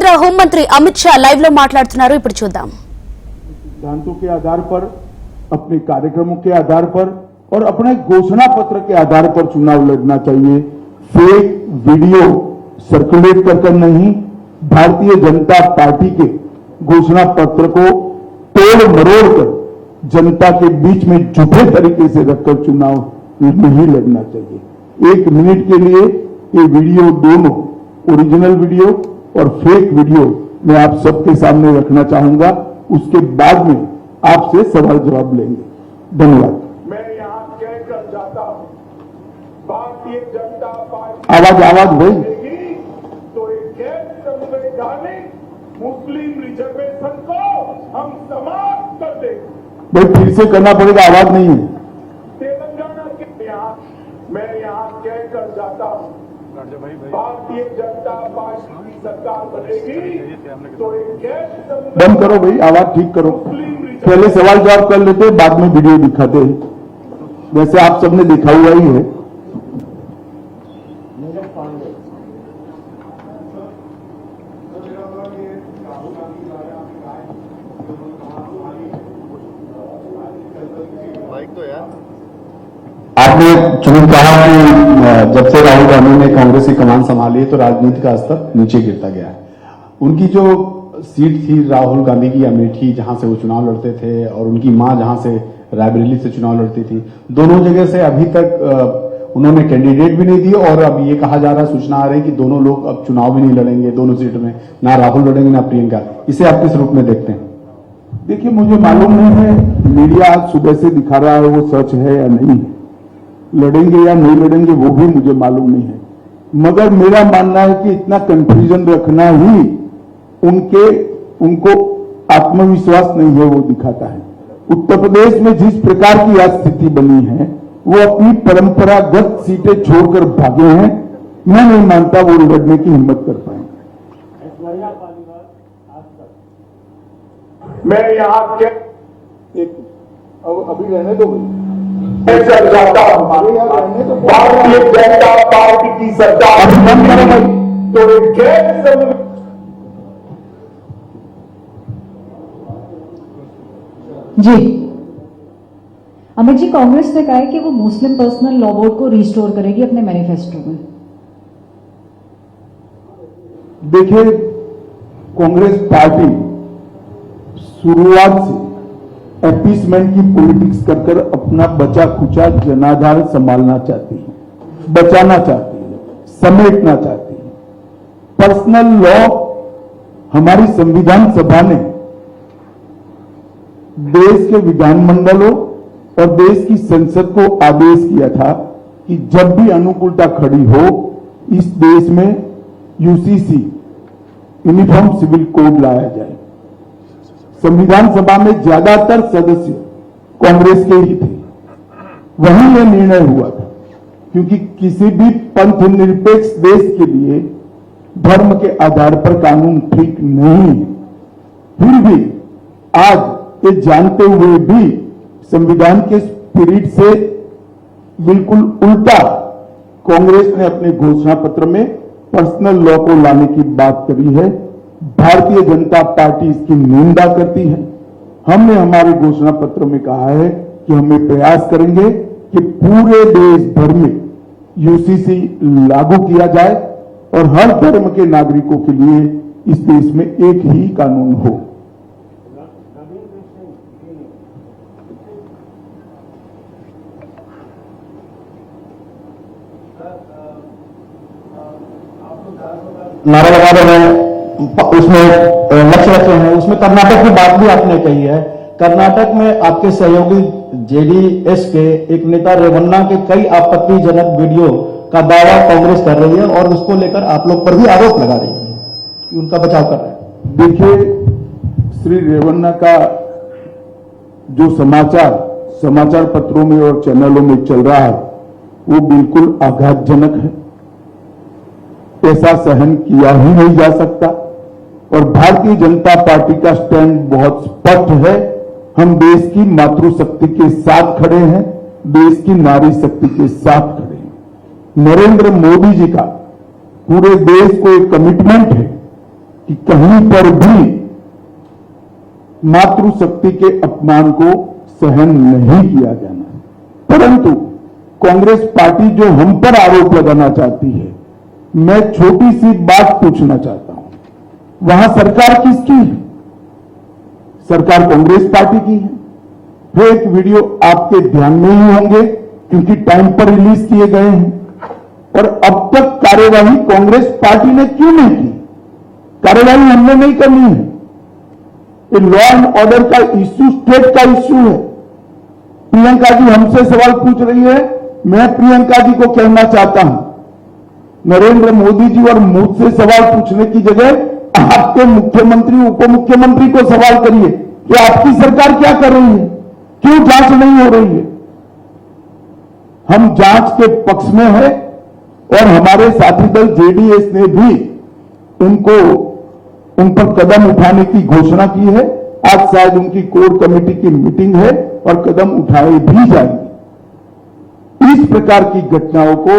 కేంద్ర హోంమంత్రి అమిత్ షా లైవ్ లో మాట్లాడుతున్నారు. ఇప్పుడు చూద్దాం. सिद्धांतों के आधार पर, अपने कार्यक्रमों के आधार पर और अपने घोषणा पत्र के आधार पर चुनाव लड़ना चाहिए। फेक वीडियो सर्कुलेट कर नहीं, भारतीय जनता पार्टी के घोषणा पत्र को तोड़ मरोड़ कर जनता के बीच में झूठे तरीके से रखकर चुनाव नहीं लड़ना चाहिए। 1 मिनट के लिए ये वीडियो, दोनों ओरिजिनल वीडियो और फेक वीडियो मैं आप सबके सामने रखना चाहूंगा। उसके बाद में आपसे सवाल जवाब लेंगे। धन्यवाद। मैं यहाँ कहकर जाता हूँ, भारतीय जनता पार्टी आवाज भाई तो एक गैर संवैधानिक मुस्लिम रिजर्वेशन को हम समाप्त कर देंगे। भाई फिर से करना पड़ेगा, आवाज नहीं है। तेलंगाना के मैं यहाँ कहकर जाता हूँ, भारतीय जनता पार्टी की सरकार बनेगी तो एक गैर बंद करो भाई, आवाज ठीक करो। पहले सवाल जवाब कर लेते, बाद में वीडियो दिखाते हैं, वैसे आप सबने देखा हुआ ही है। आपने चुन कहा कि जब से राहुल गांधी ने कांग्रेस की कमान संभाली तो राजनीति का स्तर नीचे गिरता गया है। उनकी जो सीट थी राहुल गांधी की अमेठी, जहां से वो चुनाव लड़ते थे, और उनकी मां जहां से रायबरेली से चुनाव लड़ती थी, दोनों जगह से अभी तक उन्होंने कैंडिडेट भी नहीं दिए। और अब ये कहा जा रहा है, सूचना आ रही है कि दोनों लोग अब चुनाव भी नहीं लड़ेंगे दोनों सीट में, ना राहुल लड़ेंगे ना प्रियंका। इसे आप किस रूप में देखते हैं? देखिए, मुझे मालूम नहीं है, मीडिया आज सुबह से दिखा रहा है वो सच है या नहीं है, लड़ेंगे या नहीं लड़ेंगे वो भी मुझे मालूम नहीं है। मगर मेरा मानना है कि इतना कंफ्यूजन रखना ही उनको आत्मविश्वास नहीं है वो दिखाता है। उत्तर प्रदेश में जिस प्रकार की आज स्थिति बनी है, वो अपनी परंपरागत सीटें छोड़कर भागे हैं। मैं नहीं मानता वो लड़ने की हिम्मत कर पाएंगे। मैं यहाँ अभी रहने दो भाई। कहकर जाता हूँ, भारतीय जनता पार्टी की सरकार तो एक गैर जी अमित जी, कांग्रेस ने कहा है कि वो मुस्लिम पर्सनल लॉ बोर्ड को रिस्टोर करेगी अपने मैनिफेस्टो में। देखिए, कांग्रेस पार्टी शुरुआत से अपीसमेंट की पॉलिटिक्स कर अपना बचा खुचा जनाधार संभालना चाहती है, बचाना चाहती है, समेटना चाहती है। पर्सनल लॉ हमारी संविधान सभा ने देश के विधानमंडलों और देश की संसद को आदेश किया था कि जब भी अनुकूलता खड़ी हो, इस देश में यूसीसी यूनिफॉर्म सिविल कोड लाया जाए। संविधान सभा में ज्यादातर सदस्य कांग्रेस के ही थे, वहीं यह निर्णय हुआ था, क्योंकि किसी भी पंथ निरपेक्ष देश के लिए धर्म के आधार पर कानून ठीक नहीं है। फिर भी आज ये जानते हुए भी संविधान के स्पिरिट से बिल्कुल उल्टा कांग्रेस ने अपने घोषणा पत्र में पर्सनल लॉ को लाने की बात करी है। भारतीय जनता पार्टी इसकी निंदा करती है। हमने हमारे घोषणा पत्र में कहा है कि हम ये प्रयास करेंगे कि पूरे देश भर में यूसीसी लागू किया जाए और हर धर्म के नागरिकों के लिए इस देश में एक ही कानून हो। नारा लगा रहे हैं, उसमें लक्ष्य रखे हैं, उसमें कर्नाटक की बात भी आपने कही है। कर्नाटक में आपके सहयोगी जेडीएस के एक नेता रेवन्ना के कई आपत्तिजनक वीडियो का दावा कांग्रेस कर रही है और उसको लेकर आप लोग पर भी आरोप लगा रही है कि उनका बचाव कर रहे हैं। देखिए, श्री रेवन्ना का जो समाचार पत्रों में और चैनलों में चल रहा है वो बिल्कुल आघातजनक है। ऐसा सहन किया ही नहीं जा सकता और भारतीय जनता पार्टी का स्टैंड बहुत स्पष्ट है। हम देश की मातृशक्ति के साथ खड़े हैं, देश की नारी शक्ति के साथ खड़े हैं। नरेंद्र मोदी जी का पूरे देश को एक कमिटमेंट है कि कहीं पर भी मातृशक्ति के अपमान को सहन नहीं किया जाना। परंतु कांग्रेस पार्टी जो हम पर आरोप लगाना चाहती है, मैं छोटी सी बात पूछना चाहता हूं, वहां सरकार किसकी है? सरकार कांग्रेस पार्टी की है। फेक वीडियो आपके ध्यान में ही होंगे क्योंकि टाइम पर रिलीज किए गए हैं। और अब तक कार्यवाही कांग्रेस पार्टी ने क्यों नहीं की? कार्यवाही हमने नहीं करनी है। ये लॉ एंड ऑर्डर का इश्यू स्टेट का इश्यू है। प्रियंका जी हमसे सवाल पूछ रही है, मैं प्रियंका जी को कहना चाहता हूं, नरेंद्र मोदी जी और मुझसे सवाल पूछने की जगह आपके मुख्यमंत्री उप मुख्यमंत्री को सवाल करिए कि आपकी सरकार क्या कर रही है, क्यों जांच नहीं हो रही है। हम जांच के पक्ष में है और हमारे साथी दल जेडीएस ने भी उन पर कदम उठाने की घोषणा की है। आज शायद उनकी कोर कमेटी की मीटिंग है और कदम उठाए भी जाएंगे। इस प्रकार की घटनाओं को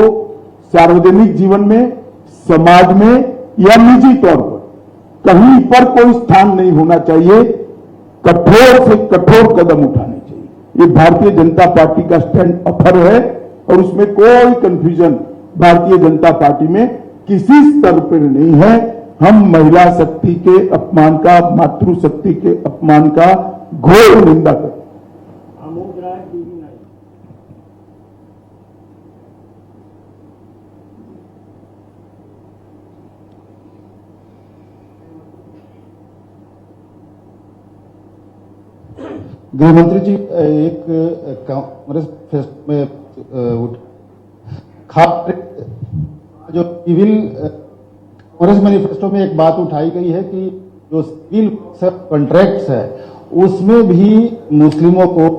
सार्वजनिक जीवन में, समाज में या निजी तौर पर कहीं पर कोई स्थान नहीं होना चाहिए। कठोर से कठोर कदम उठाने चाहिए। ये भारतीय जनता पार्टी का स्टैंड अपर है और उसमें कोई कंफ्यूजन भारतीय जनता पार्टी में किसी स्तर पर नहीं है। हम महिला शक्ति के अपमान का, मातृशक्ति के अपमान का घोर निंदा करते हैं। गृहमंत्री जी, एक कांग्रेस फेस्ट में खास जो सिविल कांग्रेस मैनिफेस्टो में एक बात उठाई गई है कि जो सिविल कॉन्ट्रैक्ट्स है उसमें भी मुस्लिमों को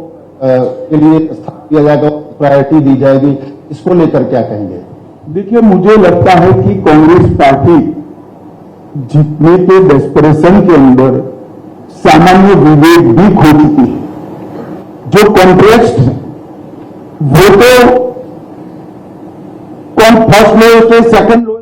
के लिए स्थान दिया जाएगा, प्रायोरिटी दी जाएगी। इसको लेकर क्या कहेंगे? देखिए, मुझे लगता है कि कांग्रेस पार्टी जीतने के डेस्परेशन के अंदर सामान्य विवेक भी खो चुकी है। जो कॉन्ट्रैक्ट है वो तो कौन फर्स्ट लोएस्ट है, सेकंड लोएस्ट